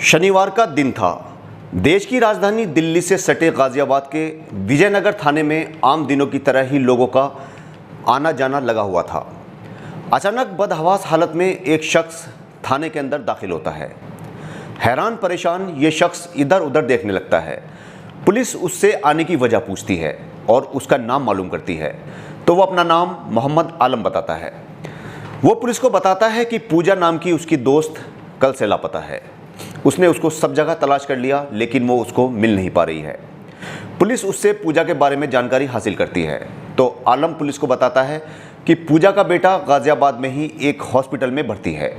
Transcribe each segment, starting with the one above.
शनिवार का दिन था। देश की राजधानी दिल्ली से सटे गाजियाबाद के विजयनगर थाने में आम दिनों की तरह ही लोगों का आना जाना लगा हुआ था। अचानक बदहवास हालत में एक शख्स थाने के अंदर दाखिल होता है। हैरान परेशान ये शख्स इधर उधर देखने लगता है। पुलिस उससे आने की वजह पूछती है और उसका नाम मालूम करती है तो वो अपना नाम मोहम्मद आलम बताता है। वो पुलिस को बताता है कि पूजा नाम की उसकी दोस्त कल से लापता है। उसने उसको सब जगह तलाश कर लिया लेकिन वो उसको मिल नहीं पा रही है। पुलिस उससे पूजा के बारे में जानकारी हासिल करती है तो आलम पुलिस को बताता है कि पूजा का बेटा गाजियाबाद में ही एक हॉस्पिटल में भर्ती है।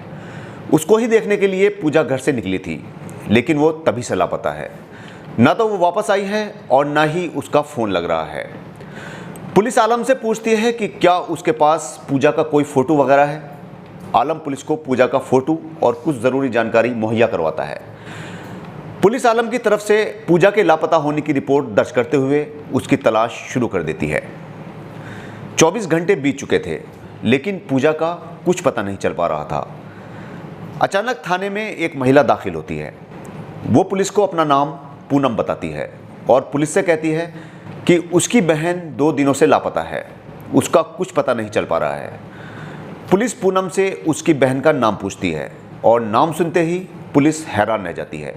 उसको ही देखने के लिए पूजा घर से निकली थी लेकिन वो तभी से लापता है। ना तो वो वापस आई है और ना ही उसका फ़ोन लग रहा है। पुलिस आलम से पूछती है कि क्या उसके पास पूजा का कोई फ़ोटो वगैरह है। आलम पुलिस को पूजा का फ़ोटो और कुछ ज़रूरी जानकारी मुहैया करवाता है। पुलिस आलम की तरफ से पूजा के लापता होने की रिपोर्ट दर्ज करते हुए उसकी तलाश शुरू कर देती है। 24 घंटे बीत चुके थे लेकिन पूजा का कुछ पता नहीं चल पा रहा था। अचानक थाने में एक महिला दाखिल होती है। वो पुलिस को अपना नाम पूनम बताती है और पुलिस से कहती है कि उसकी बहन 2 दिनों से लापता है, उसका कुछ पता नहीं चल पा रहा है। पुलिस पूनम से उसकी बहन का नाम पूछती है और नाम सुनते ही पुलिस हैरान रह जाती है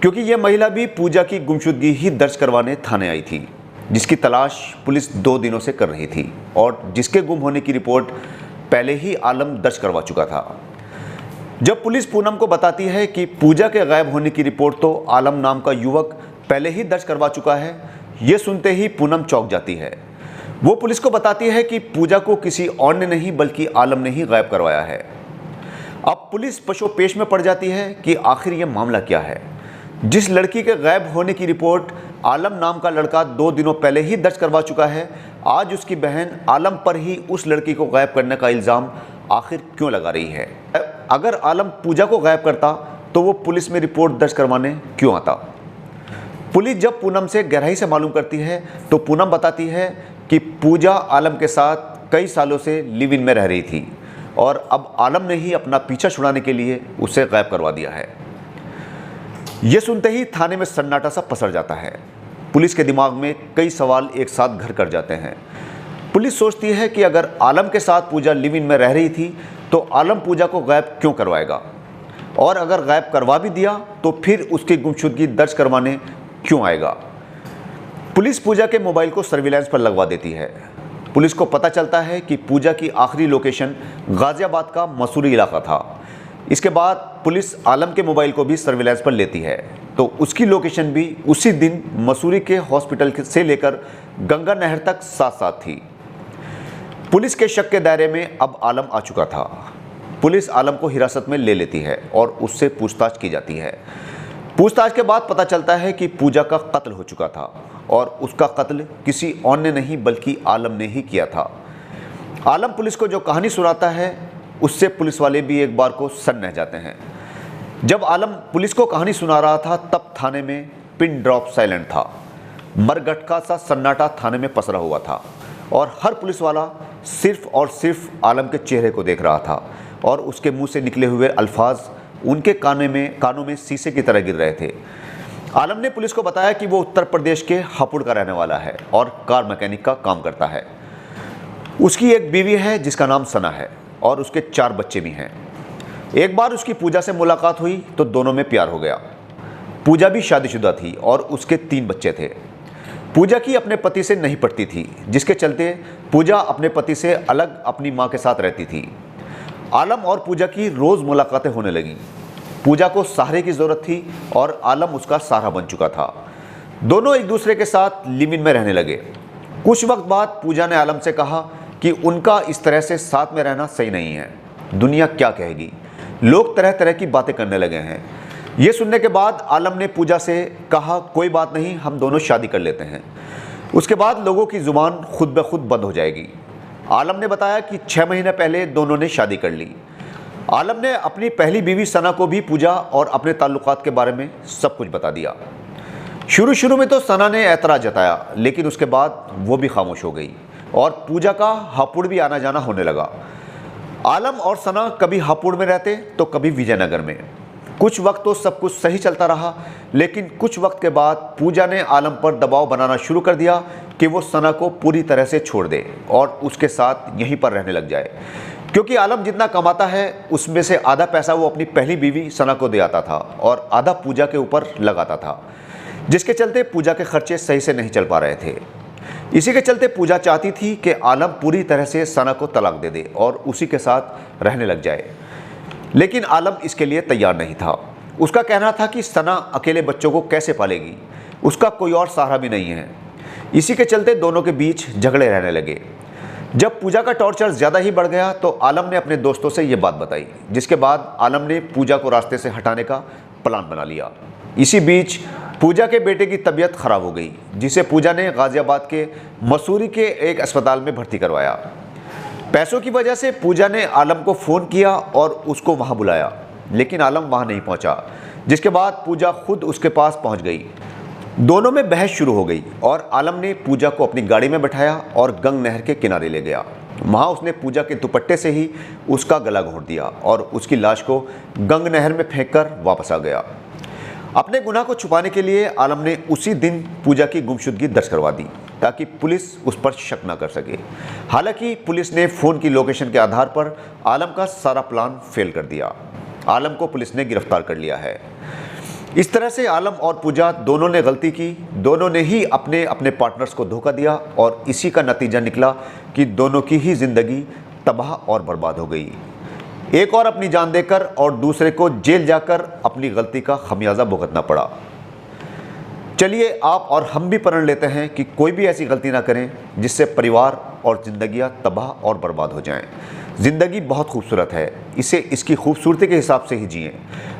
क्योंकि यह महिला भी पूजा की गुमशुदगी ही दर्ज करवाने थाने आई थी, जिसकी तलाश पुलिस 2 दिनों से कर रही थी और जिसके गुम होने की रिपोर्ट पहले ही आलम दर्ज करवा चुका था। जब पुलिस पूनम को बताती है कि पूजा के गायब होने की रिपोर्ट तो आलम नाम का युवक पहले ही दर्ज करवा चुका है, ये सुनते ही पूनम चौंक जाती है। वो पुलिस को बताती है कि पूजा को किसी और ने नहीं बल्कि आलम ने ही गायब करवाया है। अब पुलिस पशोपेश में पड़ जाती है कि आखिर ये मामला क्या है। जिस लड़की के गायब होने की रिपोर्ट आलम नाम का लड़का 2 दिनों पहले ही दर्ज करवा चुका है, आज उसकी बहन आलम पर ही उस लड़की को गायब करने का इल्ज़ाम आखिर क्यों लगा रही है। अगर आलम पूजा को गायब करता तो वो पुलिस में रिपोर्ट दर्ज करवाने क्यों आता। पुलिस जब पूनम से गहराई से मालूम करती है तो पूनम बताती है कि पूजा आलम के साथ कई सालों से लिव इन में रह रही थी और अब आलम ने ही अपना पीछा छुड़ाने के लिए उसे गायब करवा दिया है। ये सुनते ही थाने में सन्नाटा सा पसर जाता है। पुलिस के दिमाग में कई सवाल एक साथ घर कर जाते हैं। पुलिस सोचती है कि अगर आलम के साथ पूजा लिव इन में रह रही थी तो आलम पूजा को गायब क्यों करवाएगा, और अगर गायब करवा भी दिया तो फिर उसकी गुमशुदगी दर्ज करवाने क्यों आएगा। पुलिस पूजा के मोबाइल को सर्विलांस पर लगवा देती है। पुलिस को पता चलता है कि पूजा की आखिरी लोकेशन गाजियाबाद का मसूरी इलाका था। इसके बाद पुलिस आलम के मोबाइल को भी सर्विलांस पर लेती है तो उसकी लोकेशन भी उसी दिन मसूरी के हॉस्पिटल से लेकर गंगा नहर तक साथ साथ थी। पुलिस के शक के दायरे में अब आलम आ चुका था। पुलिस आलम को हिरासत में ले लेती है और उससे पूछताछ की जाती है। पूछताछ के बाद पता चलता है कि पूजा का कत्ल हो चुका था और उसका कत्ल किसी और ने नहीं बल्कि आलम ने ही किया था। आलम पुलिस को जो कहानी सुनाता है उससे पुलिस वाले भी एक बार को सन्न रह जाते हैं। जब आलम पुलिस को कहानी सुना रहा था तब थाने में पिन ड्रॉप साइलेंट था। मरगटका सा सन्नाटा थाने में पसरा हुआ था और हर पुलिस वाला सिर्फ और सिर्फ आलम के चेहरे को देख रहा था और उसके मुंह से निकले हुए अल्फाज उनके कानों में शीशे की तरह गिर रहे थे। आलम ने पुलिस को बताया कि वो उत्तर प्रदेश के हापुड़ का रहने वाला है और कार मैकेनिक का काम करता है। उसकी एक बीवी है जिसका नाम सना है और उसके 4 बच्चे भी हैं। एक बार उसकी पूजा से मुलाकात हुई तो दोनों में प्यार हो गया। पूजा भी शादीशुदा थी और उसके 3 बच्चे थे। पूजा की अपने पति से नहीं पटती थी, जिसके चलते पूजा अपने पति से अलग अपनी माँ के साथ रहती थी। आलम और पूजा की रोज़ मुलाकातें होने लगीं। पूजा को सहारे की ज़रूरत थी और आलम उसका सहारा बन चुका था। दोनों एक दूसरे के साथ लिव इन में रहने लगे। कुछ वक्त बाद पूजा ने आलम से कहा कि उनका इस तरह से साथ में रहना सही नहीं है। दुनिया क्या कहेगी, लोग तरह तरह की बातें करने लगे हैं। ये सुनने के बाद आलम ने पूजा से कहा कोई बात नहीं, हम दोनों शादी कर लेते हैं। उसके बाद लोगों की ज़ुबान खुद ब खुद बंद हो जाएगी। आलम ने बताया कि 6 महीने पहले दोनों ने शादी कर ली। आलम ने अपनी पहली बीवी सना को भी पूजा और अपने ताल्लुकात के बारे में सब कुछ बता दिया। शुरू में तो सना ने एतराज़ जताया लेकिन उसके बाद वो भी खामोश हो गई और पूजा का हापुड़ भी आना जाना होने लगा। आलम और सना कभी हापुड़ में रहते तो कभी विजयनगर में। कुछ वक्त तो सब कुछ सही चलता रहा, लेकिन कुछ वक्त के बाद पूजा ने आलम पर दबाव बनाना शुरू कर दिया कि वो सना को पूरी तरह से छोड़ दे और उसके साथ यहीं पर रहने लग जाए, क्योंकि आलम जितना कमाता है उसमें से आधा पैसा वो अपनी पहली बीवी सना को दे आता था और आधा पूजा के ऊपर लगाता था, जिसके चलते पूजा के खर्चे सही से नहीं चल पा रहे थे। इसी के चलते पूजा चाहती थी कि आलम पूरी तरह से सना को तलाक दे दे और उसी के साथ रहने लग जाए, लेकिन आलम इसके लिए तैयार नहीं था। उसका कहना था कि सना अकेले बच्चों को कैसे पालेगी, उसका कोई और सहारा भी नहीं है। इसी के चलते दोनों के बीच झगड़े रहने लगे। जब पूजा का टॉर्चर ज़्यादा ही बढ़ गया तो आलम ने अपने दोस्तों से ये बात बताई, जिसके बाद आलम ने पूजा को रास्ते से हटाने का प्लान बना लिया। इसी बीच पूजा के बेटे की तबीयत खराब हो गई, जिसे पूजा ने गाज़ियाबाद के मसूरी के एक अस्पताल में भर्ती करवाया। पैसों की वजह से पूजा ने आलम को फ़ोन किया और उसको वहाँ बुलाया, लेकिन आलम वहाँ नहीं पहुँचा, जिसके बाद पूजा खुद उसके पास पहुँच गई। दोनों में बहस शुरू हो गई और आलम ने पूजा को अपनी गाड़ी में बैठाया और गंग नहर के किनारे ले गया। वहाँ उसने पूजा के दुपट्टे से ही उसका गला घोंट दिया और उसकी लाश को गंग नहर में फेंककर वापस आ गया। अपने गुनाह को छुपाने के लिए आलम ने उसी दिन पूजा की गुमशुदगी दर्ज करवा दी, ताकि पुलिस उस पर शक न कर सके। हालांकि पुलिस ने फ़ोन की लोकेशन के आधार पर आलम का सारा प्लान फेल कर दिया। आलम को पुलिस ने गिरफ्तार कर लिया है। इस तरह से आलम और पूजा दोनों ने गलती की, दोनों ने ही अपने अपने पार्टनर्स को धोखा दिया और इसी का नतीजा निकला कि दोनों की ही ज़िंदगी तबाह और बर्बाद हो गई। एक और अपनी जान देकर और दूसरे को जेल जाकर अपनी गलती का खमियाजा भुगतना पड़ा। चलिए आप और हम भी प्रण लेते हैं कि कोई भी ऐसी गलती ना करें जिससे परिवार और ज़िंदगियां तबाह और बर्बाद हो जाएं। ज़िंदगी बहुत खूबसूरत है, इसे इसकी खूबसूरती के हिसाब से ही जिएं,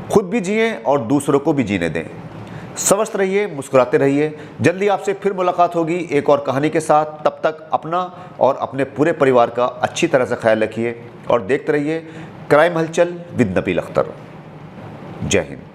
खुद भी जिएं और दूसरों को भी जीने दें। स्वस्थ रहिए, मुस्कुराते रहिए। जल्दी आपसे फिर मुलाकात होगी एक और कहानी के साथ। तब तक अपना और अपने पूरे परिवार का अच्छी तरह से ख्याल रखिए और देखते रहिए क्राइम हलचल विद नबील अख्तर। जय हिंद।